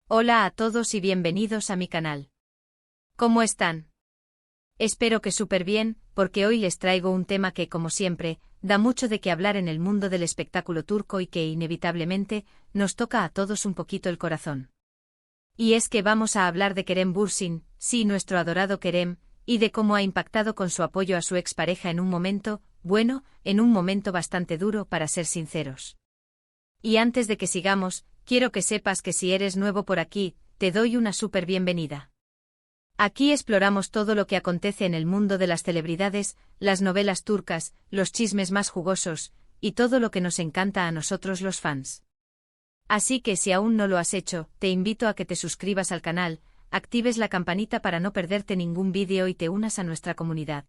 Hola a todos y bienvenidos a mi canal. ¿Cómo están? Espero que súper bien, porque hoy les traigo un tema que, como siempre, da mucho de qué hablar en el mundo del espectáculo turco y que, inevitablemente, nos toca a todos un poquito el corazón. Y es que vamos a hablar de Kerem Bürsin, sí, nuestro adorado Kerem, y de cómo ha impactado con su apoyo a su expareja en un momento, bueno, en un momento bastante duro para ser sinceros. Y antes de que sigamos, quiero que sepas que si eres nuevo por aquí, te doy una súper bienvenida. Aquí exploramos todo lo que acontece en el mundo de las celebridades, las novelas turcas, los chismes más jugosos, y todo lo que nos encanta a nosotros los fans. Así que si aún no lo has hecho, te invito a que te suscribas al canal, actives la campanita para no perderte ningún vídeo y te unas a nuestra comunidad.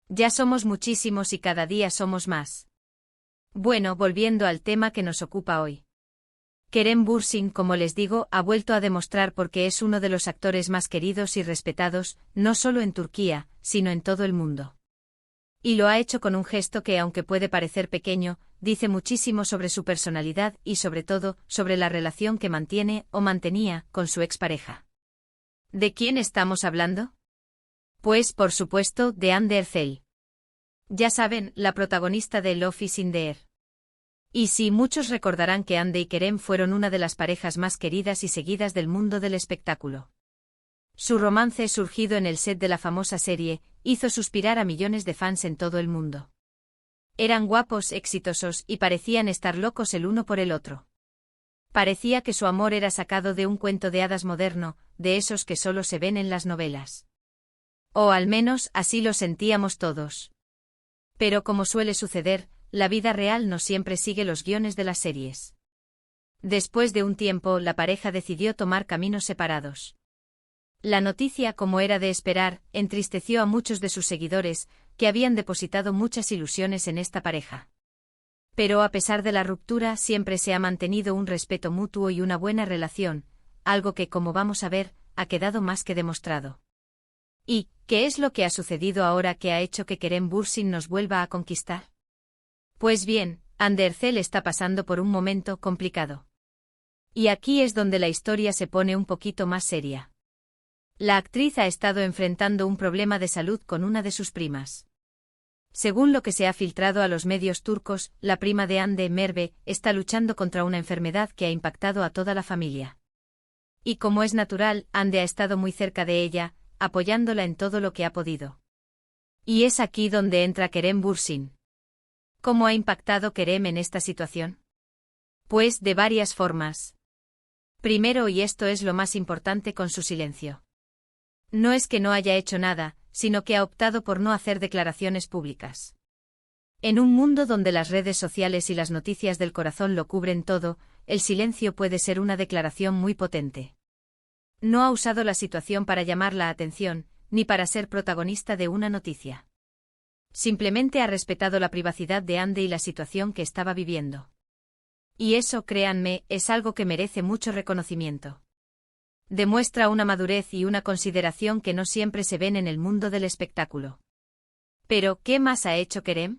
Ya somos muchísimos y cada día somos más. Bueno, volviendo al tema que nos ocupa hoy. Kerem Bürsin, como les digo, ha vuelto a demostrar por qué es uno de los actores más queridos y respetados, no solo en Turquía, sino en todo el mundo. Y lo ha hecho con un gesto que, aunque puede parecer pequeño, dice muchísimo sobre su personalidad y, sobre todo, sobre la relación que mantiene o mantenía con su expareja. ¿De quién estamos hablando? Pues, por supuesto, de Hande Erçel. Ya saben, la protagonista de Love is in the Air. Y sí, muchos recordarán que Hande y Kerem fueron una de las parejas más queridas y seguidas del mundo del espectáculo. Su romance, surgido en el set de la famosa serie, hizo suspirar a millones de fans en todo el mundo. Eran guapos, exitosos y parecían estar locos el uno por el otro. Parecía que su amor era sacado de un cuento de hadas moderno, de esos que solo se ven en las novelas. O al menos así lo sentíamos todos. Pero como suele suceder, la vida real no siempre sigue los guiones de las series. Después de un tiempo, la pareja decidió tomar caminos separados. La noticia, como era de esperar, entristeció a muchos de sus seguidores, que habían depositado muchas ilusiones en esta pareja. Pero a pesar de la ruptura, siempre se ha mantenido un respeto mutuo y una buena relación, algo que, como vamos a ver, ha quedado más que demostrado. ¿Y qué es lo que ha sucedido ahora que ha hecho que Kerem Bürsin nos vuelva a conquistar? Pues bien, Hande Erçel está pasando por un momento complicado. Y aquí es donde la historia se pone un poquito más seria. La actriz ha estado enfrentando un problema de salud con una de sus primas. Según lo que se ha filtrado a los medios turcos, la prima de Hande, Merve, está luchando contra una enfermedad que ha impactado a toda la familia. Y como es natural, Hande ha estado muy cerca de ella, apoyándola en todo lo que ha podido. Y es aquí donde entra Kerem Bürsin. ¿Cómo ha impactado Kerem en esta situación? Pues de varias formas. Primero, y esto es lo más importante, con su silencio. No es que no haya hecho nada, sino que ha optado por no hacer declaraciones públicas. En un mundo donde las redes sociales y las noticias del corazón lo cubren todo, el silencio puede ser una declaración muy potente. No ha usado la situación para llamar la atención, ni para ser protagonista de una noticia. Simplemente ha respetado la privacidad de Hande y la situación que estaba viviendo. Y eso, créanme, es algo que merece mucho reconocimiento. Demuestra una madurez y una consideración que no siempre se ven en el mundo del espectáculo. Pero, ¿qué más ha hecho Kerem?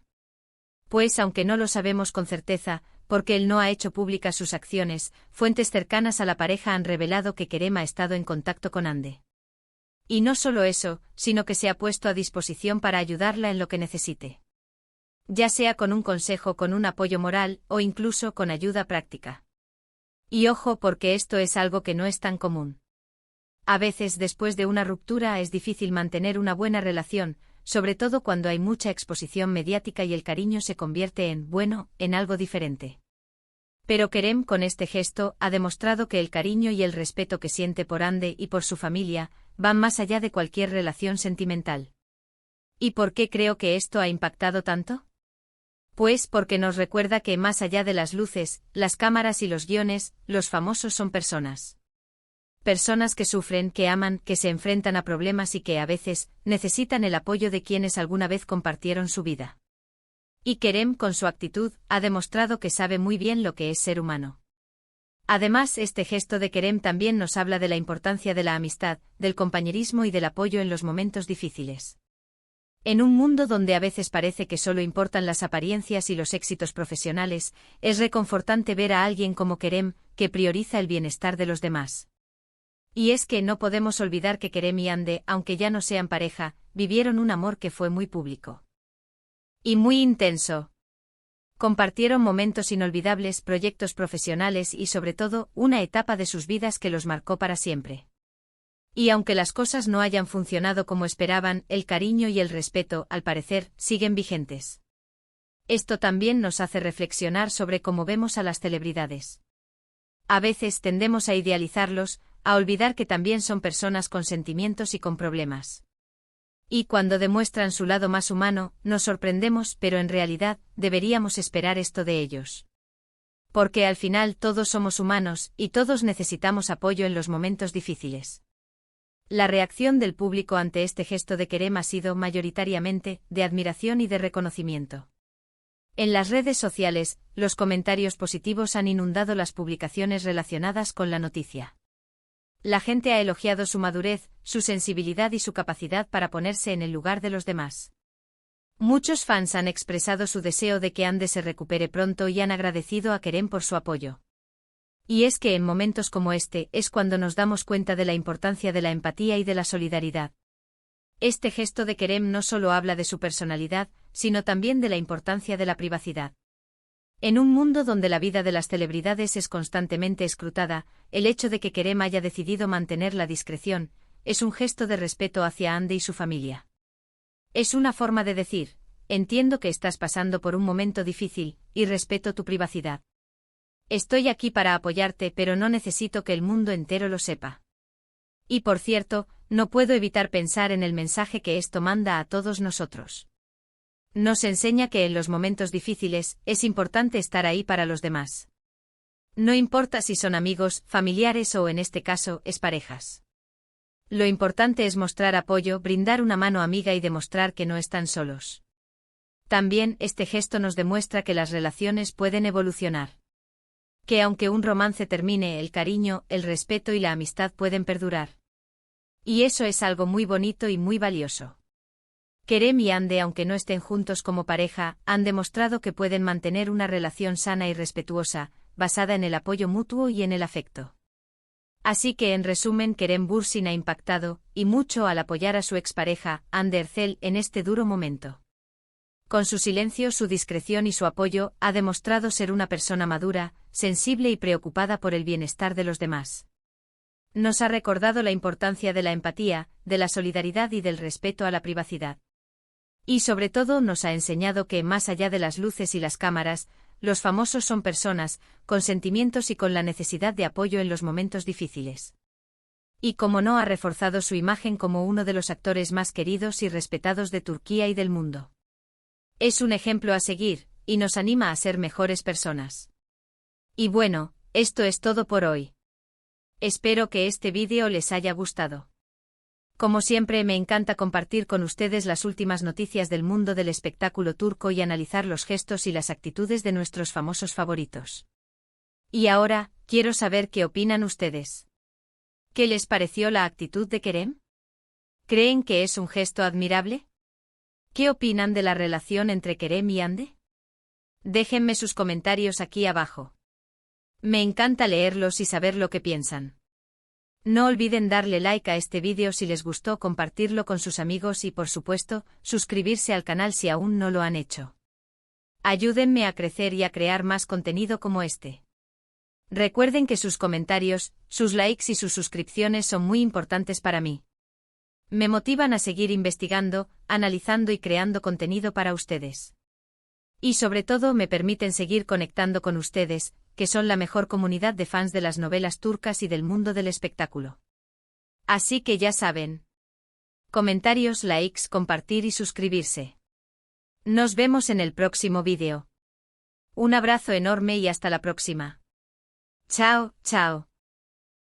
Pues aunque no lo sabemos con certeza, porque él no ha hecho públicas sus acciones, fuentes cercanas a la pareja han revelado que Kerem ha estado en contacto con Hande. Y no solo eso, sino que se ha puesto a disposición para ayudarla en lo que necesite. Ya sea con un consejo, con un apoyo moral, o incluso con ayuda práctica. Y ojo, porque esto es algo que no es tan común. A veces, después de una ruptura, es difícil mantener una buena relación, sobre todo cuando hay mucha exposición mediática y el cariño se convierte en algo diferente. Pero Kerem, con este gesto, ha demostrado que el cariño y el respeto que siente por Hande y por su familia van más allá de cualquier relación sentimental. ¿Y por qué creo que esto ha impactado tanto? Pues porque nos recuerda que más allá de las luces, las cámaras y los guiones, los famosos son personas. Personas que sufren, que aman, que se enfrentan a problemas y que a veces necesitan el apoyo de quienes alguna vez compartieron su vida. Y Kerem, con su actitud, ha demostrado que sabe muy bien lo que es ser humano. Además, este gesto de Kerem también nos habla de la importancia de la amistad, del compañerismo y del apoyo en los momentos difíciles. En un mundo donde a veces parece que solo importan las apariencias y los éxitos profesionales, es reconfortante ver a alguien como Kerem, que prioriza el bienestar de los demás. Y es que no podemos olvidar que Kerem y Hande, aunque ya no sean pareja, vivieron un amor que fue muy público. Y muy intenso. Compartieron momentos inolvidables, proyectos profesionales y sobre todo, una etapa de sus vidas que los marcó para siempre. Y aunque las cosas no hayan funcionado como esperaban, el cariño y el respeto, al parecer, siguen vigentes. Esto también nos hace reflexionar sobre cómo vemos a las celebridades. A veces tendemos a idealizarlos, a olvidar que también son personas con sentimientos y con problemas. Y cuando demuestran su lado más humano, nos sorprendemos, pero en realidad, deberíamos esperar esto de ellos. Porque al final todos somos humanos, y todos necesitamos apoyo en los momentos difíciles. La reacción del público ante este gesto de Kerem ha sido mayoritariamente de admiración y de reconocimiento. En las redes sociales, los comentarios positivos han inundado las publicaciones relacionadas con la noticia. La gente ha elogiado su madurez, su sensibilidad y su capacidad para ponerse en el lugar de los demás. Muchos fans han expresado su deseo de que Hande se recupere pronto y han agradecido a Kerem por su apoyo. Y es que en momentos como este es cuando nos damos cuenta de la importancia de la empatía y de la solidaridad. Este gesto de Kerem no solo habla de su personalidad, sino también de la importancia de la privacidad. En un mundo donde la vida de las celebridades es constantemente escrutada, el hecho de que Kerem haya decidido mantener la discreción, es un gesto de respeto hacia Hande y su familia. Es una forma de decir, entiendo que estás pasando por un momento difícil, y respeto tu privacidad. Estoy aquí para apoyarte, pero no necesito que el mundo entero lo sepa. Y por cierto, no puedo evitar pensar en el mensaje que esto manda a todos nosotros. Nos enseña que en los momentos difíciles, es importante estar ahí para los demás. No importa si son amigos, familiares o en este caso, exparejas. Lo importante es mostrar apoyo, brindar una mano amiga y demostrar que no están solos. También, este gesto nos demuestra que las relaciones pueden evolucionar. Que aunque un romance termine, el cariño, el respeto y la amistad pueden perdurar. Y eso es algo muy bonito y muy valioso. Kerem y Hande, aunque no estén juntos como pareja, han demostrado que pueden mantener una relación sana y respetuosa, basada en el apoyo mutuo y en el afecto. Así que en resumen, Kerem Bürsin ha impactado, y mucho al apoyar a su expareja, Hande Erçel, en este duro momento. Con su silencio, su discreción y su apoyo, ha demostrado ser una persona madura, sensible y preocupada por el bienestar de los demás. Nos ha recordado la importancia de la empatía, de la solidaridad y del respeto a la privacidad. Y sobre todo nos ha enseñado que, más allá de las luces y las cámaras, los famosos son personas, con sentimientos y con la necesidad de apoyo en los momentos difíciles. Y como no, ha reforzado su imagen como uno de los actores más queridos y respetados de Turquía y del mundo. Es un ejemplo a seguir, y nos anima a ser mejores personas. Y bueno, esto es todo por hoy. Espero que este vídeo les haya gustado. Como siempre, me encanta compartir con ustedes las últimas noticias del mundo del espectáculo turco y analizar los gestos y las actitudes de nuestros famosos favoritos. Y ahora, quiero saber qué opinan ustedes. ¿Qué les pareció la actitud de Kerem? ¿Creen que es un gesto admirable? ¿Qué opinan de la relación entre Kerem y Hande? Déjenme sus comentarios aquí abajo. Me encanta leerlos y saber lo que piensan. No olviden darle like a este vídeo si les gustó, compartirlo con sus amigos y, por supuesto, suscribirse al canal si aún no lo han hecho. Ayúdenme a crecer y a crear más contenido como este. Recuerden que sus comentarios, sus likes y sus suscripciones son muy importantes para mí. Me motivan a seguir investigando, analizando y creando contenido para ustedes. Y sobre todo me permiten seguir conectando con ustedes, que son la mejor comunidad de fans de las novelas turcas y del mundo del espectáculo. Así que ya saben. Comentarios, likes, compartir y suscribirse. Nos vemos en el próximo vídeo. Un abrazo enorme y hasta la próxima. Chao, chao.